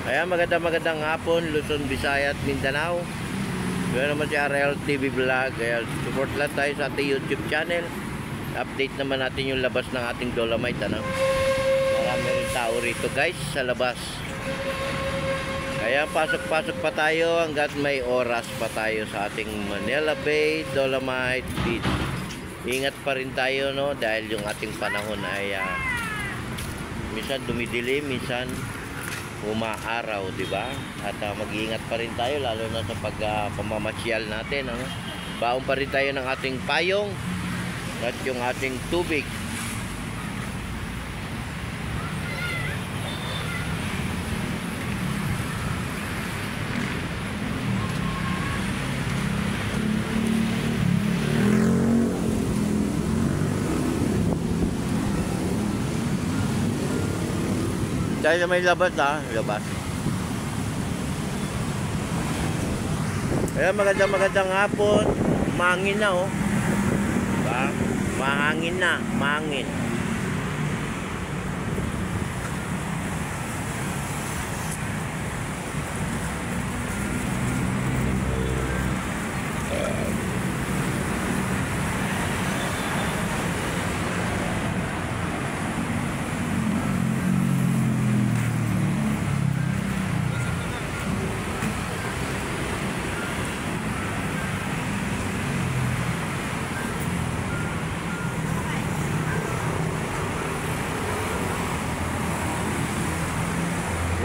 Ayan, magandang hapon, Luzon, Visayas at Mindanao. Yun naman si RL TV Vlog. Ayan, support lang tayo sa ating YouTube channel. Update naman natin yung labas ng ating Dolomite. Ano? Marami rin tao rito guys sa labas. Kaya pasok-pasok pa tayo hanggat may oras pa tayo sa ating Manila Bay Dolomite Beach. Ingat pa rin tayo, no, dahil yung ating panahon ay minsan dumidilim, minsan umaaraw, di ba? At mag-iingat pa rin tayo lalo na sa pamamasyal natin, ano? Baon pa rin tayo ng ating payong at yung ating tubig. Dahil may labas labas. Kaya magandang hapon. Mahangin na, oh. Diba? Mahangin na, mahangin.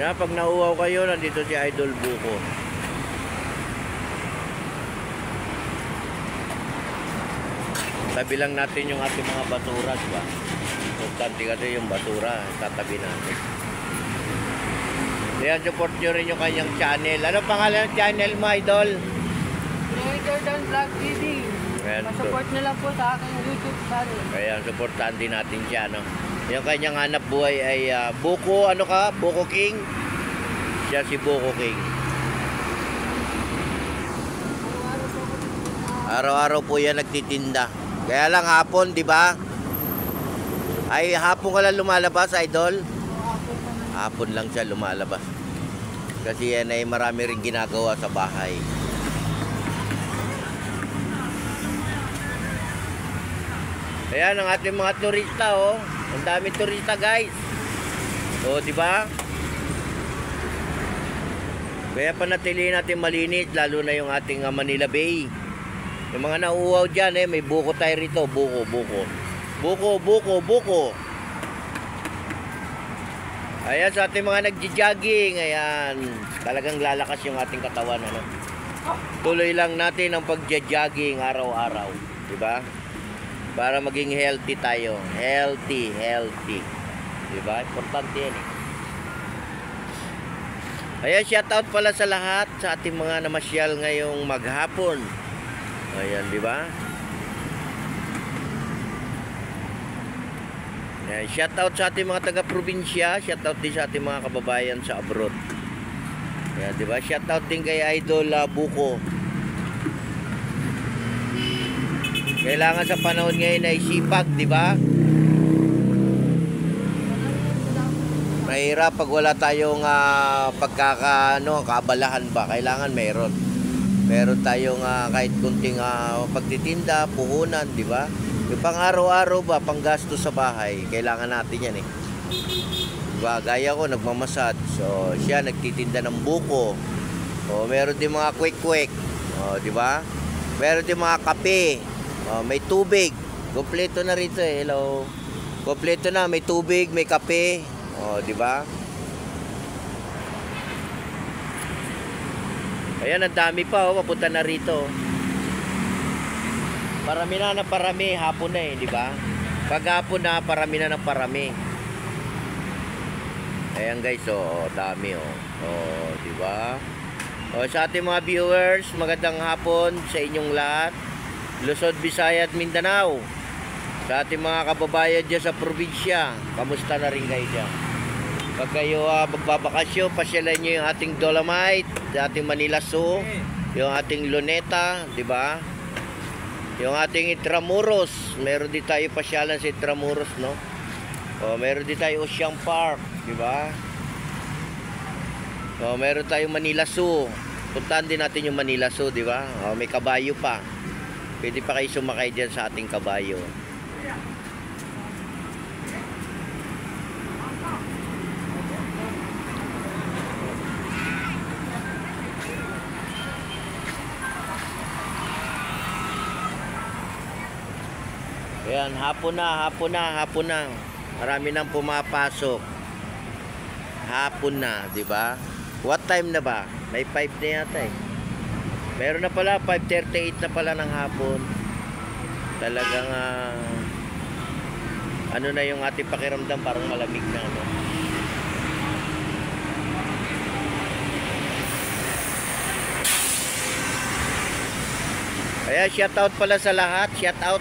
Kaya pag nauuhaw kayo, nandito si Idol Buko. Tabi lang natin yung ating mga basura, diba? Importante kasi yung basura, tatabi natin. Kaya support nyo rin yung kanyang channel. Ano pangalan ng channel mo, Idol? Jordan Vlog TV. Support nyo lang po sa aking YouTube channel. Kaya supportan din natin siya, no? Yung kanyang hanap buhay ay Buko, ano ka? Buko King? Siya si Buko King. Araw-araw po yan nagtitinda. Kaya lang hapon, di ba? Ay, hapon ka lang lumalabas, Idol? Hapon lang siya lumalabas. Kasi yan ay marami rin ginagawa sa bahay. Ayan ang ating mga turista, oh. Ang dami turista, guys. O, di ba? Kaya panatilihin natin malinis, lalo na yung ating Manila Bay. Yung mga nauuhaw dyan, may buko tayo rito. Buko. Ayan, sa ating mga nagji-jogging, ayan, talagang lalakas yung ating katawan, ano? Tuloy lang natin ang pagja-jogging araw-araw, di ba? Para maging healthy tayo. Healthy. Diba? Importante yan, eh. Ayan, shoutout pala sa lahat sa ating mga namasyal ngayong maghapon. Ayan, diba? Ayan, shoutout sa ating mga taga-probinsya. Shoutout din sa ating mga kababayan sa abroad. Ayan, diba? Shoutout din kay Idol Buko. Kailangan sa panahon ngayon ay sipag, di ba? Mahirap pag wala tayong kaabalahan ba? Kailangan meron. Meron tayong kahit kunting pagtitinda, puhunan, di ba? Yung pang araw-araw ba, pang gasto sa bahay, kailangan natin yan, eh. Diba? Gaya ko, nagmamasad. So, siya nagtitinda ng buko. O, meron din mga quick. O, di ba? Meron din mga kape. Oh, may tubig. Kompleto na rito, eh. Hello. Kompleto na, may tubig, may kape. Oh, di ba? Ayan, ang dami pa, oh, papunta na rito. Parami na parami, hapon na, eh, di ba? Pag hapon na, parami na ng parami. Ayan, guys, oh, dami, oh. Oh, di ba? Oh, sa ating mga viewers, magandang hapon sa inyong lahat. Luzon, Visayas at Mindanao. Sa ating mga kababayan dyan sa probinsya, kamusta na rin kayo dyan? Pag kayo magbabakasyon, pasyalan nyo yung ating Dolomite, yung ating Manila Zoo, yung ating Luneta, di ba? Yung ating Intramuros, meron din tayo pasyalan sa Intramuros, no? O, meron din tayo Ocean Park, di ba? So, meron tayong Manila Zoo. Puntahan din natin yung Manila Zoo, di ba? May kabayo pa. Pwede pa kayo sumakay dyan sa ating kabayo. Ayan, hapon na. Marami nang pumapasok. Hapon na, di ba? What time na ba? May 5 na yata eh. Meron na pala, 5:38 na pala ng hapon. Talagang ano na yung ating pakiramdam, parang malamig na, no? Kaya shout out pala sa lahat. Shout out.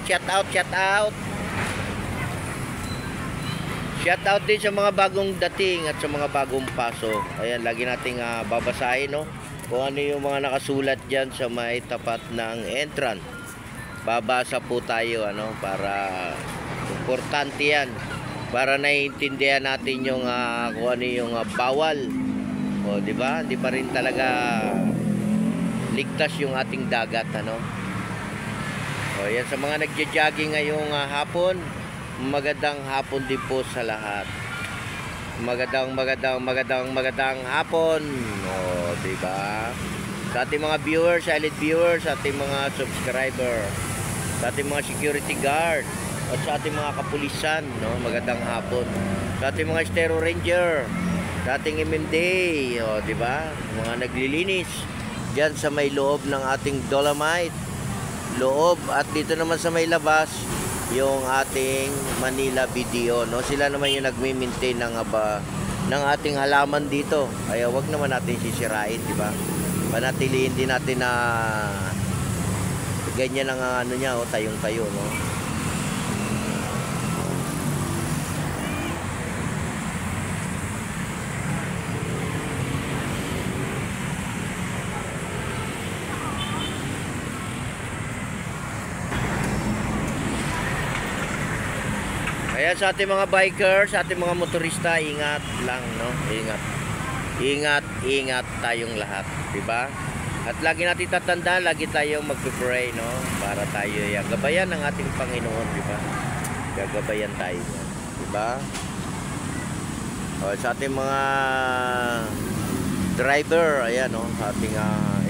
Shout out din sa mga bagong dating at sa mga bagong pasok. Ayan, lagi nating babasahin, no? Kung ano yung mga nakasulat dyan sa may tapat ng entrance. Babasa po tayo, ano, para importante yan. Para naiintindihan natin yung kung ano yung bawal. O, di ba? Di pa rin talaga ligtas yung ating dagat, ano? O, yan, sa mga nagja-jogging ngayong hapon, magandang hapon din po sa lahat. Magandang hapon. O, di ba? Sa ating mga viewers, silent viewers, sa ating mga subscriber, sa ating mga security guard, at sa ating mga kapulisan, no? Magandang hapon. Sa ating mga Estero Ranger, sa ating MMD, o, di ba? Mga naglilinis diyan sa may loob ng ating Dolomite. Loob, at dito naman sa may labas yung ating Manila Video, no? Sila naman yung nagme-maintain ng ating halaman dito. Kaya wag naman natin sisirain, di ba? Panatilihin din natin na ganyan ang ano niya, tayong-tayo, no? Kaya sa ating mga bikers, sa ating mga motorista, ingat lang, no? Ingat tayong lahat, di ba? At lagi natin tatandaan, lagi tayong magpe-pray, no? Para tayo gabayan ng ating Panginoon, di ba? Gagabayan tayo, di ba? O, sa ating mga driver, ayan, no? Sa ating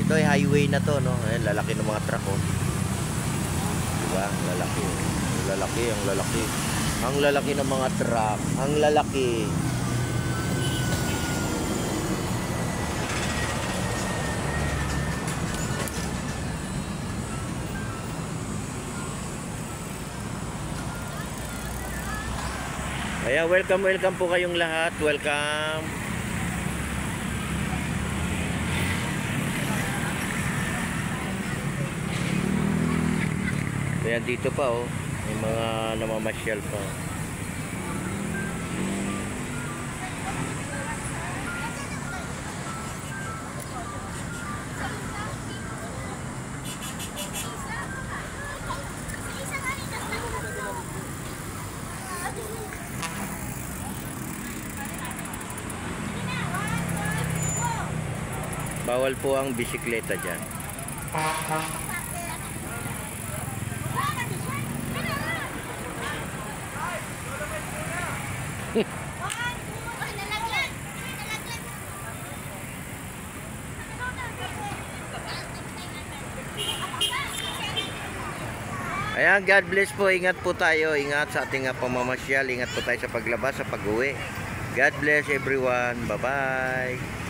ito ay highway na to, no? Ayan, lalaki ng mga truck, oh. Di ba? Lalaki. Ang lalaki ng mga truck. Ang lalaki. Kaya welcome po kayong lahat. Welcome. Ayan, dito pa, oh. May mga namamasyal pa. Bawal po ang bisikleta dyan. Ayan, God bless po. Ingat po tayo. Ingat sa ating pamamasyal. Ingat po tayo sa paglabas, sa pag-uwi. God bless everyone. Bye-bye.